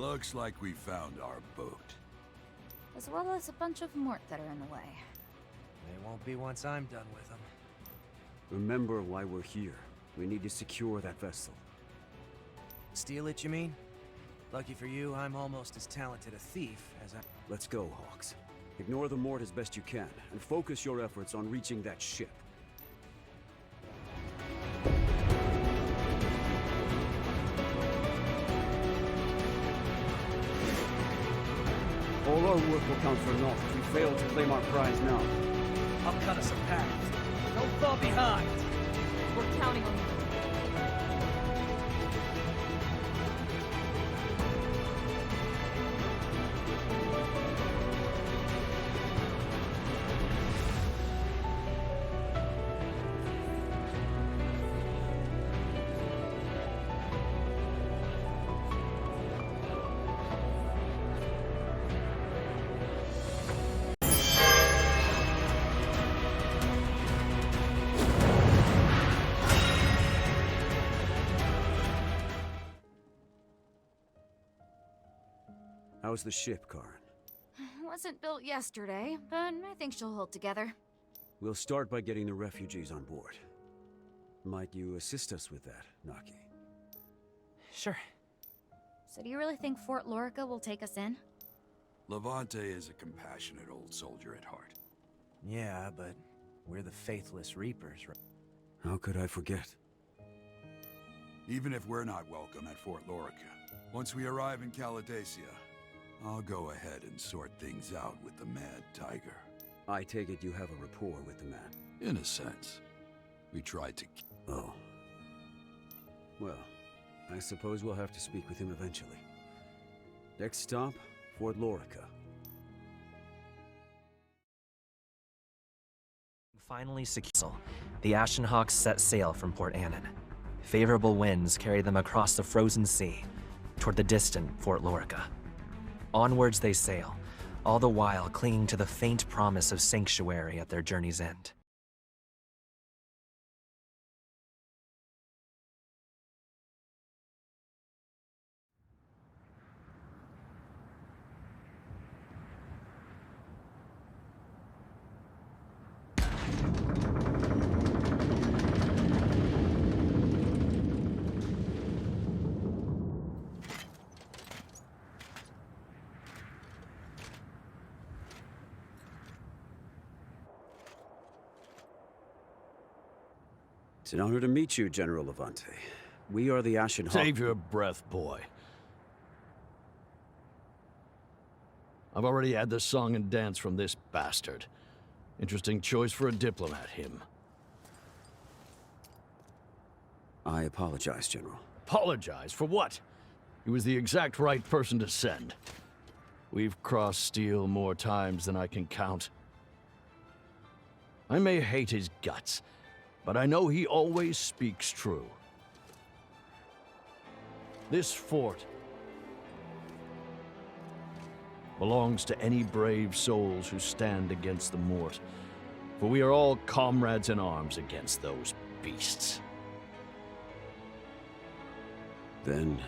Looks like we found our boat. As well as a bunch of Mort that are in the way. They won't be once I'm done with them. Remember why we're here. We need to secure that vessel. Steal it, you mean? Lucky for you, I'm almost as talented a thief as I... Let's go, Hawks. Ignore the Mort as best you can, and focus your efforts on reaching that ship. All our work will count for naught if we fail to claim our prize now. I'll cut us a path. Don't fall behind! We're counting on you. How's the ship, Karen? Wasn't built yesterday, but I think she'll hold together. We'll start by getting the refugees on board. Might you assist us with that, Naki? Sure. So do you really think Fort Lorica will take us in? Levante is a compassionate old soldier at heart. Yeah, but we're the faithless reapers, right? How could I forget? Even if we're not welcome at Fort Lorica, once we arrive in Caladesia, I'll go ahead and sort things out with the Mad Tiger. I take it you have a rapport with the man. In a sense. We tried to... Oh. Well, I suppose we'll have to speak with him eventually. Next stop, Fort Lorica. Finally secure, the Ashen Hawks set sail from Port Annan. Favorable winds carry them across the frozen sea, toward the distant Fort Lorica. Onwards they sail, all the while clinging to the faint promise of sanctuary at their journey's end. It's an honor to meet you, General Levante. We are the Ashen Hawks. Save your breath, boy. I've already had the song and dance from this bastard. Interesting choice for a diplomat, him. I apologize, General. Apologize? For what? He was the exact right person to send. We've crossed steel more times than I can count. I may hate his guts, but I know he always speaks true. This fort belongs to any brave souls who stand against the Mort, for we are all comrades in arms against those beasts. Then...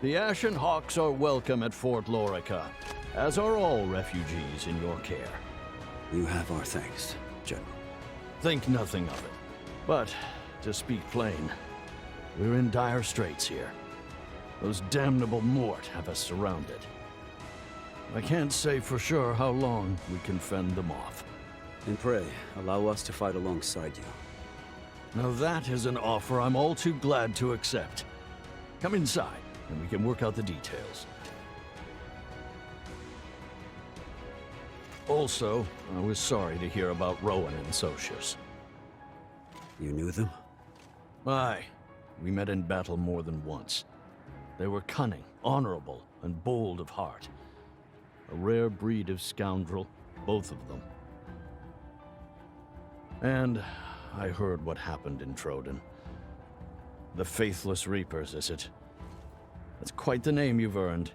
The Ashen Hawks are welcome at Fort Lorica, as are all refugees in your care. you have our thanks, General. Think nothing of it. But, to speak plain, we're in dire straits here. Those damnable Mort have us surrounded. I can't say for sure how long we can fend them off. And pray, allow us to fight alongside you. Now that is an offer I'm all too glad to accept. Come inside, and we can work out the details. Also, I was sorry to hear about Rowan and Socius. You knew them? Aye. We met in battle more than once. They were cunning, honorable, and bold of heart. A rare breed of scoundrel, both of them. And I heard what happened in Troden. The Faithless Reapers, is it? That's quite the name you've earned.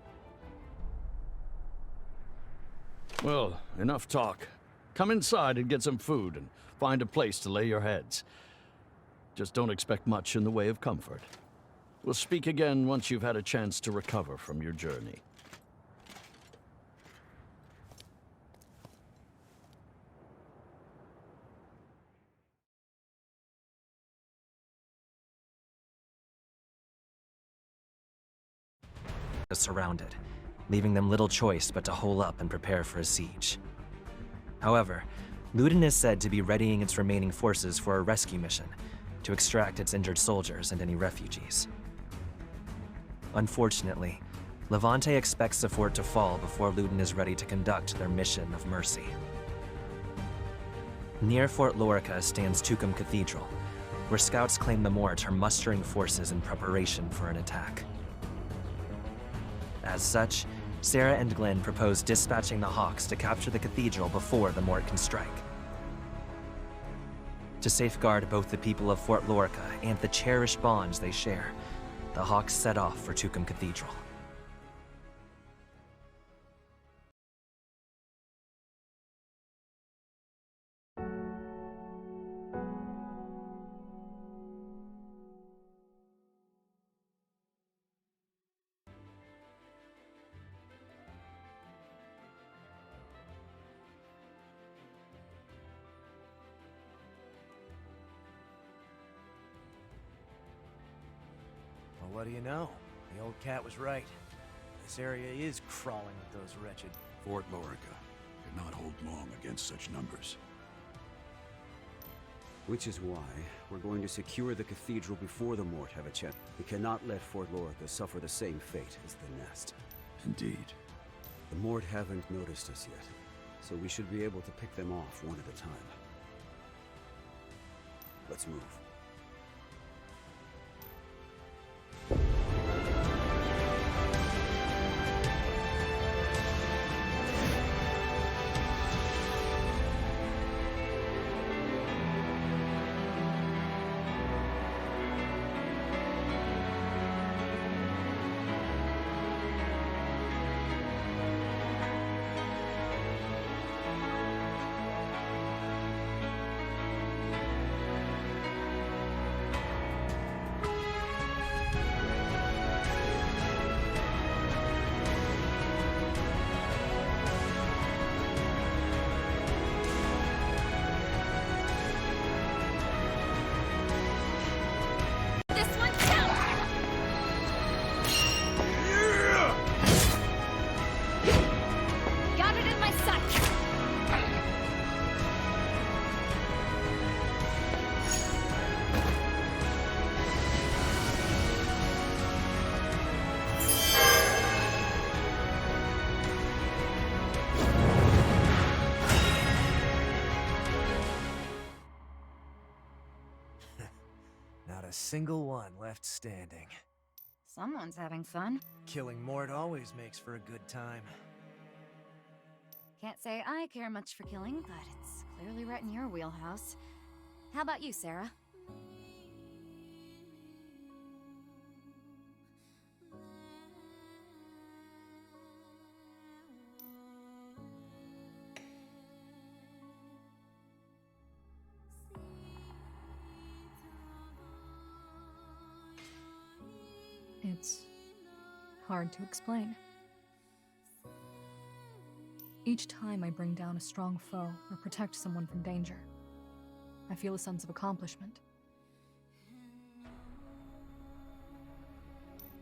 Well, enough talk. Come inside and get some food and find a place to lay your heads. Just don't expect much in the way of comfort. We'll speak again once you've had a chance to recover from your journey. Surrounded, leaving them little choice but to hole up and prepare for a siege. However, Ludin is said to be readying its remaining forces for a rescue mission to extract its injured soldiers and any refugees. Unfortunately, Levante expects the fort to fall before Ludin is ready to conduct their mission of mercy. Near Fort Lorica stands Tucum Cathedral, where scouts claim the Mort are mustering forces in preparation for an attack. As such, Sarah and Glenn propose dispatching the Hawks to capture the cathedral before the Mort can strike. To safeguard both the people of Fort Lorica and the cherished bonds they share, the Hawks set off for Tucum Cathedral. Well, what do you know? The old cat was right. This area is crawling with those wretched... Fort Lorica could not hold long against such numbers. Which is why we're going to secure the cathedral before the Mort have a chance. We cannot let Fort Lorica suffer the same fate as the Nest. Indeed. The Mort haven't noticed us yet, so we should be able to pick them off one at a time. Let's move. This one too! Got it in my sight! Not a single one left standing. Someone's having fun. Killing Mort always makes for a good time. Can't say I care much for killing, but it's clearly right in your wheelhouse. How about you, Sarah? It's hard to explain. Each time I bring down a strong foe or protect someone from danger, I feel a sense of accomplishment.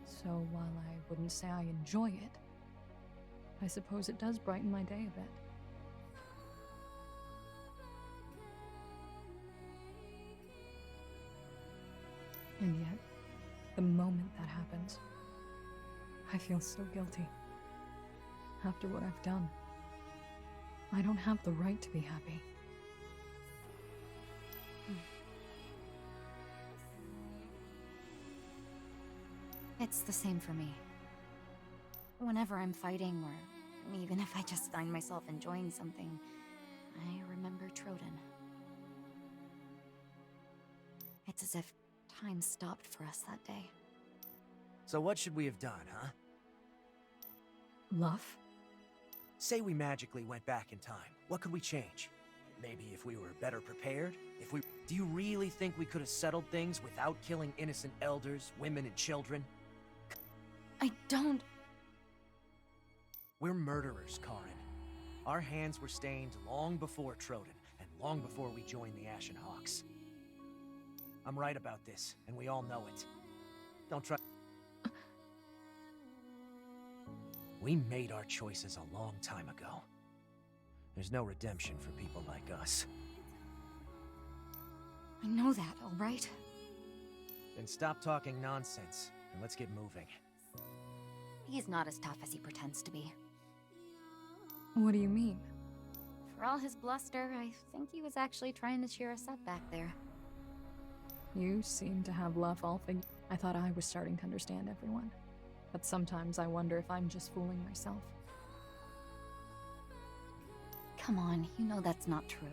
So while I wouldn't say I enjoy it, I suppose it does brighten my day a bit. And yet, the moment that happens, I feel so guilty. After what I've done, I don't have the right to be happy. It's the same for me. Whenever I'm fighting, or even if I just find myself enjoying something, I remember Troden. It's as if time stopped for us that day. So what should we have done, huh? Luff? Say we magically went back in time. What could we change? Maybe if we were better prepared? Do you really think we could have settled things without killing innocent elders, women, and children? I don't... We're murderers, Karin. Our hands were stained long before Troden, and long before we joined the Ashen Hawks. I'm right about this, and we all know it. Don't try... We made our choices a long time ago. There's no redemption for people like us. I know that, all right? Then stop talking nonsense, and let's get moving. He's not as tough as he pretends to be. What do you mean? For all his bluster, I think he was actually trying to cheer us up back there. You seem to have love all fig. I thought I was starting to understand everyone. But sometimes I wonder if I'm just fooling myself. Come on, you know that's not true.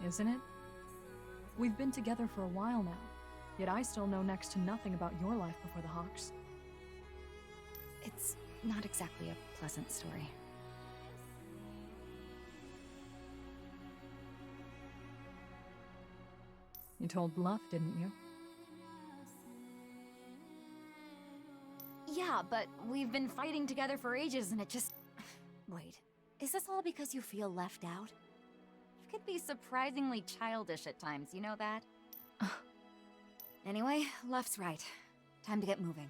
Isn't it? We've been together for a while now, yet I still know next to nothing about your life before the Hawks. It's not exactly a pleasant story. You told Bluff, didn't you? Yeah, but we've been fighting together for ages and it just... Wait, is this all because you feel left out? You could be surprisingly childish at times, you know that? Anyway, Luff's right. Time to get moving.